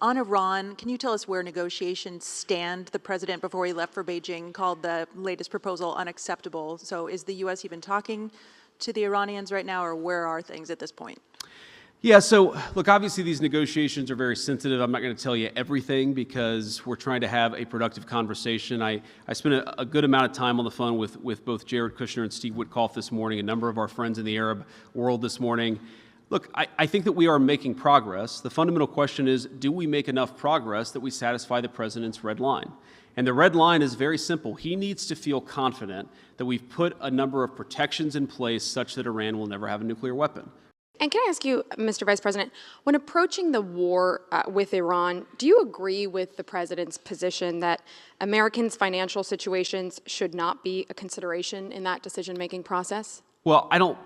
On Iran, can you tell us where negotiations stand? The president, before he left for Beijing, called the latest proposal unacceptable. So is the U.S. even talking to the Iranians right now, or where are things at this point? Yeah, so look, obviously these negotiations are very sensitive. I'm not going to tell you everything because we're trying to have a productive conversation. I spent a good amount of time on the phone with both Jared Kushner and Steve Witkoff this morning, a number of our friends in the Arab world this morning. Look, I think that we are making progress. The fundamental question is, do we make enough progress that we satisfy the president's red line? And the red line is very simple. He needs to feel confident that we've put a number of protections in place such that Iran will never have a nuclear weapon. And can I ask you, Mr. Vice President, when approaching the war with Iran, do you agree with the president's position that Americans' financial situations should not be a consideration in that decision-making process? Well, I don't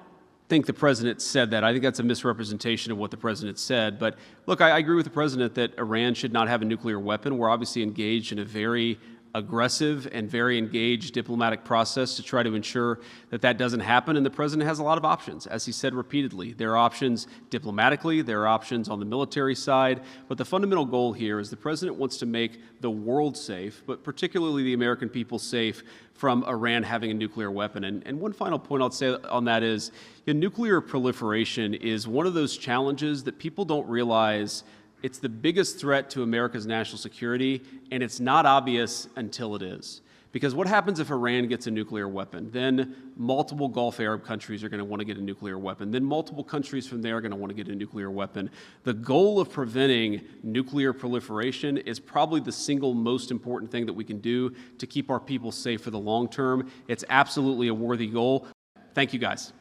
think the president said that. I think that's a misrepresentation of what the president said. But look, I agree with the president that Iran should not have a nuclear weapon. We're obviously engaged in a very aggressive and very engaged diplomatic process to try to ensure that that doesn't happen. And the president has a lot of options, as he said repeatedly. There are options diplomatically, there are options on the military side, but the fundamental goal here is the president wants to make the world safe, but particularly the American people safe from Iran having a nuclear weapon. And one final point I'll say on that is, nuclear proliferation is one of those challenges that people don't realize. It's the biggest threat to America's national security, and it's not obvious until it is. Because what happens if Iran gets a nuclear weapon? Then multiple Gulf Arab countries are going to want to get a nuclear weapon. Then multiple countries from there are going to want to get a nuclear weapon. The goal of preventing nuclear proliferation is probably the single most important thing that we can do to keep our people safe for the long term. It's absolutely a worthy goal. Thank you, guys.